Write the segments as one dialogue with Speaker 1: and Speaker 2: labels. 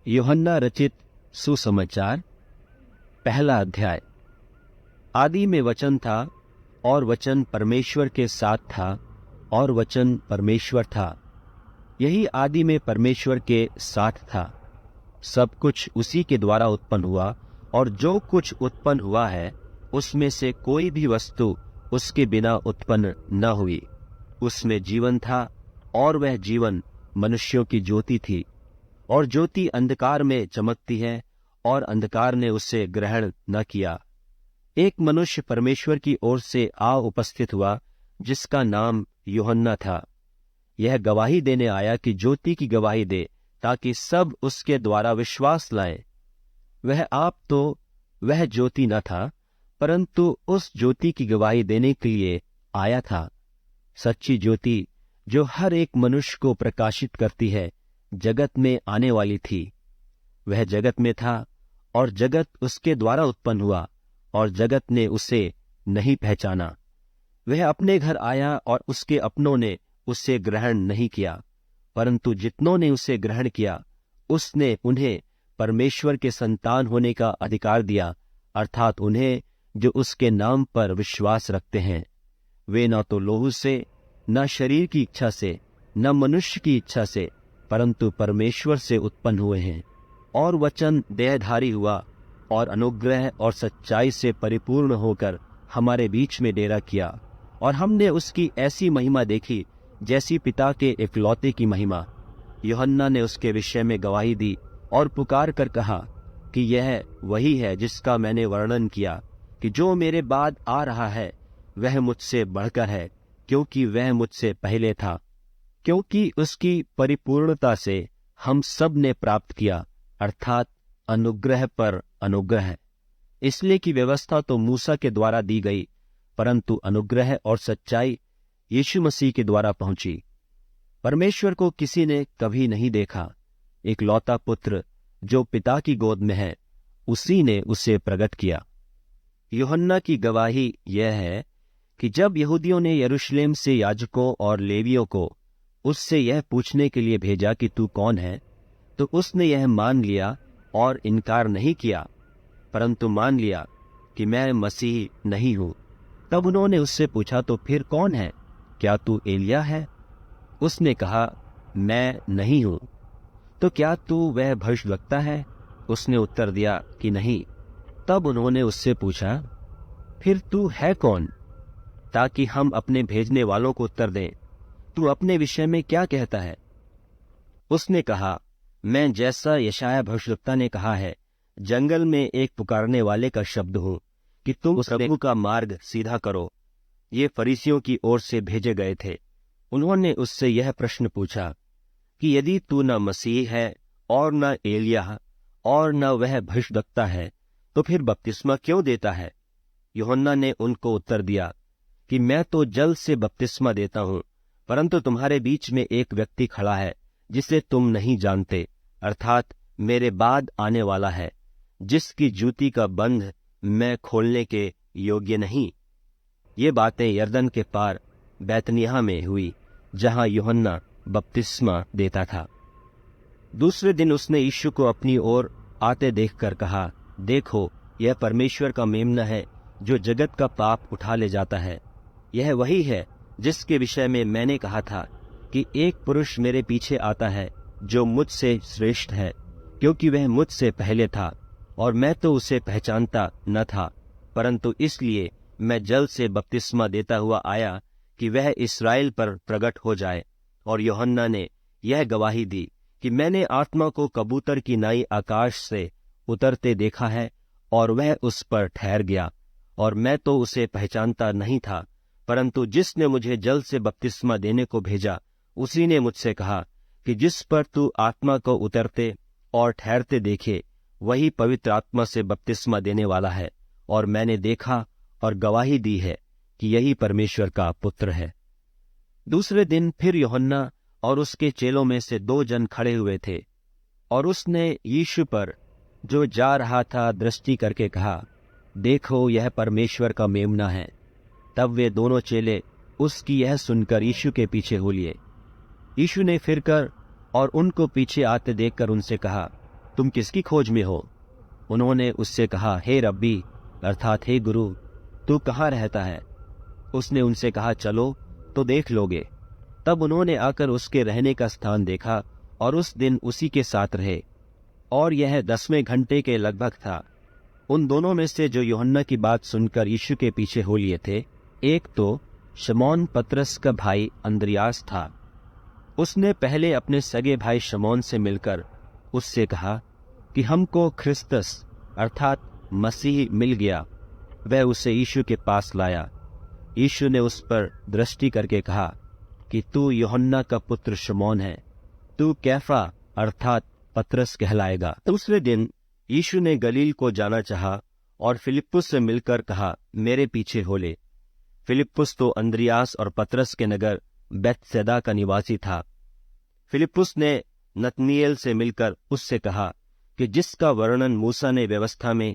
Speaker 1: यूहन्ना रचित सुसमाचार, पहला अध्याय। आदि में वचन था और वचन परमेश्वर के साथ था और वचन परमेश्वर था। यही आदि में परमेश्वर के साथ था। सब कुछ उसी के द्वारा उत्पन्न हुआ और जो कुछ उत्पन्न हुआ है उसमें से कोई भी वस्तु उसके बिना उत्पन्न न हुई। उसमें जीवन था और वह जीवन मनुष्यों की ज्योति थी। और ज्योति अंधकार में चमकती है और अंधकार ने उसे ग्रहण न किया। एक मनुष्य परमेश्वर की ओर से आ उपस्थित हुआ जिसका नाम यूहन्ना था। यह गवाही देने आया कि ज्योति की गवाही दे ताकि सब उसके द्वारा विश्वास लाएं। वह आप तो वह ज्योति न था, परंतु उस ज्योति की गवाही देने के लिए आया था। सच्ची ज्योति जो हर एक मनुष्य को प्रकाशित करती है जगत में आने वाली थी। वह जगत में था और जगत उसके द्वारा उत्पन्न हुआ और जगत ने उसे नहीं पहचाना। वह अपने घर आया और उसके अपनों ने उसे ग्रहण नहीं किया, परंतु जितनों ने उसे ग्रहण किया उसने उन्हें परमेश्वर के संतान होने का अधिकार दिया, अर्थात उन्हें जो उसके नाम पर विश्वास रखते हैं। वे न तो लोहू से, न शरीर की इच्छा से, न मनुष्य की इच्छा से, परंतु परमेश्वर से उत्पन्न हुए हैं। और वचन देहधारी हुआ और अनुग्रह और सच्चाई से परिपूर्ण होकर हमारे बीच में डेरा किया। और हमने उसकी ऐसी महिमा देखी जैसी पिता के इकलौते की महिमा। यूहन्ना ने उसके विषय में गवाही दी और पुकार कर कहा कि यह वही है जिसका मैंने वर्णन किया कि जो मेरे बाद आ रहा है वह मुझसे बढ़कर है, क्योंकि वह मुझसे पहले था। क्योंकि उसकी परिपूर्णता से हम सब ने प्राप्त किया, अर्थात अनुग्रह पर अनुग्रह। इसलिए कि व्यवस्था तो मूसा के द्वारा दी गई, परंतु अनुग्रह और सच्चाई यीशु मसीह के द्वारा पहुंची। परमेश्वर को किसी ने कभी नहीं देखा। इकलौता पुत्र जो पिता की गोद में है, उसी ने उसे प्रकट किया। यूहन्ना की गवाही यह है कि जब यहूदियों ने यरूशलेम से याजकों और लेवियों को उससे यह पूछने के लिए भेजा कि तू कौन है, तो उसने यह मान लिया और इनकार नहीं किया, परंतु मान लिया कि मैं मसीह नहीं हूं। तब उन्होंने उससे पूछा, तो फिर कौन है? क्या तू एलिय्याह है? उसने कहा, मैं नहीं हूं। तो क्या तू वह भविष्यद्वक्ता है? उसने उत्तर दिया कि नहीं। तब उन्होंने उससे पूछा, फिर तू है कौन, ताकि हम अपने भेजने वालों को उत्तर दें। तू अपने विषय में क्या कहता है? उसने कहा, मैं जैसा यशायाह भविष्यद्वक्ता ने कहा है, जंगल में एक पुकारने वाले का शब्द हूं कि तुम उस प्रभु का मार्ग सीधा करो। ये फरीसियों की ओर से भेजे गए थे। उन्होंने उससे यह प्रश्न पूछा कि यदि तू न मसीह है और न एलिय्याह और न वह भविष्यद्वक्ता है, तो फिर बपतिस्मा क्यों देता है? यूहन्ना ने उनको उत्तर दिया कि मैं तो जल से बपतिस्मा देता हूं, परंतु तुम्हारे बीच में एक व्यक्ति खड़ा है जिसे तुम नहीं जानते, अर्थात मेरे बाद आने वाला है, जिसकी जूती का बंध मैं खोलने के योग्य नहीं। ये बातें यरदन के पार बैतनिय्याह में हुई, जहां यूहन्ना बपतिस्मा देता था। दूसरे दिन उसने यीशु को अपनी ओर आते देखकर कहा, देखो, यह परमेश्वर का मेम्ना है जो जगत का पाप उठा ले जाता है। यह वही है जिसके विषय में मैंने कहा था कि एक पुरुष मेरे पीछे आता है जो मुझसे श्रेष्ठ है, क्योंकि वह मुझसे पहले था और मैं तो उसे पहचानता न था, परंतु इसलिए मैं जल से बपतिस्मा देता हुआ आया कि वह इस्राएल पर प्रकट हो जाए। और यूहन्ना ने यह गवाही दी कि मैंने आत्मा को कबूतर की नाई आकाश से उतरते देखा है और वह उस पर ठहर गया, और मैं तो उसे पहचानता नहीं था, परंतु जिसने मुझे जल से बपतिस्मा देने को भेजा उसी ने मुझसे कहा कि जिस पर तू आत्मा को उतरते और ठहरते देखे, वही पवित्र आत्मा से बपतिस्मा देने वाला है। और मैंने देखा और गवाही दी है कि यही परमेश्वर का पुत्र है। दूसरे दिन फिर यूहन्ना और उसके चेलों में से 2 जन खड़े हुए थे, और उसने यीशु पर जो जा रहा था दृष्टि करके कहा, देखो, यह परमेश्वर का मेम्ना है। तब वे दोनों चेले उसकी यह सुनकर यीशु के पीछे हो लिए। यीशु ने फिरकर और उनको पीछे आते देखकर उनसे कहा, तुम किसकी खोज में हो? उन्होंने उससे कहा, हे रब्बी अर्थात हे गुरु, तू कहाँ रहता है? उसने उनसे कहा, चलो तो देख लोगे। तब उन्होंने आकर उसके रहने का स्थान देखा और उस दिन उसी के साथ रहे, और यह 10वें घंटे के लगभग था। उन दोनों में से जो यूहन्ना की बात सुनकर यीशु के पीछे हो लिए थे, एक तो शमौन पतरस का भाई अंद्रियास था। उसने पहले अपने सगे भाई शमौन से मिलकर उससे कहा कि हमको ख्रिस्तस अर्थात मसीह मिल गया। वह उसे यीशु के पास लाया। यीशु ने उस पर दृष्टि करके कहा कि तू यूहन्ना का पुत्र शमौन है, तू कैफा अर्थात पतरस कहलाएगा। दूसरे दिन यीशु ने गलील को जाना चाहा और फिलिप्पुस से मिलकर कहा, मेरे पीछे हो ले। फिलिप्पुस तो अंद्रियास और पतरस के नगर बैतसैदा का निवासी था। फिलिप्पुस ने नतनीएल से मिलकर उससे कहा कि जिसका वर्णन मूसा ने व्यवस्था में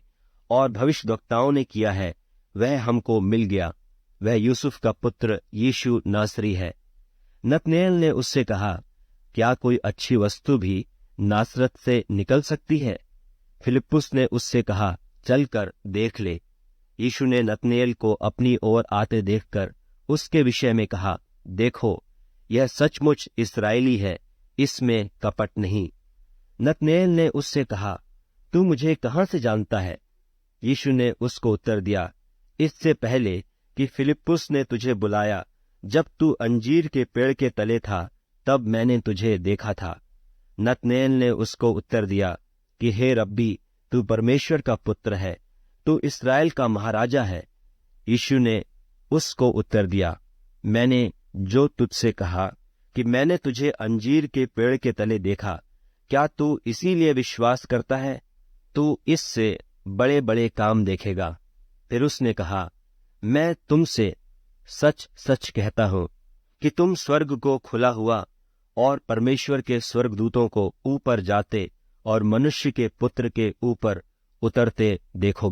Speaker 1: और भविष्यद्वक्ताओं ने किया है, वह हमको मिल गया। वह यूसुफ का पुत्र यीशु नासरी है। नतनीएल ने उससे कहा, क्या कोई अच्छी वस्तु भी नासरत से निकल सकती है? फिलिप्पुस ने उससे कहा, चलकर देख ले। यीशु ने नतनीएल को अपनी ओर आते देखकर उसके विषय में कहा, देखो, यह सचमुच इस्राएली है, इसमें कपट नहीं। नतनीएल ने उससे कहा, तू मुझे कहाँ से जानता है? यीशु ने उसको उत्तर दिया, इससे पहले कि फिलिप्पुस ने तुझे बुलाया, जब तू अंजीर के पेड़ के तले था, तब मैंने तुझे देखा था। नतनीएल ने उसको उत्तर दिया कि हे रब्बी, तू परमेश्वर का पुत्र है, तू इस्राएल का महाराजा है। यीशु ने उसको उत्तर दिया, मैंने जो तुझसे कहा कि मैंने तुझे अंजीर के पेड़ के तले देखा, क्या तू इसीलिए विश्वास करता है? तू इससे बड़े बड़े काम देखेगा। फिर उसने कहा, मैं तुमसे सच सच कहता हूं कि तुम स्वर्ग को खुला हुआ और परमेश्वर के स्वर्गदूतों को ऊपर जाते और मनुष्य के पुत्र के ऊपर उतरते देखोगे।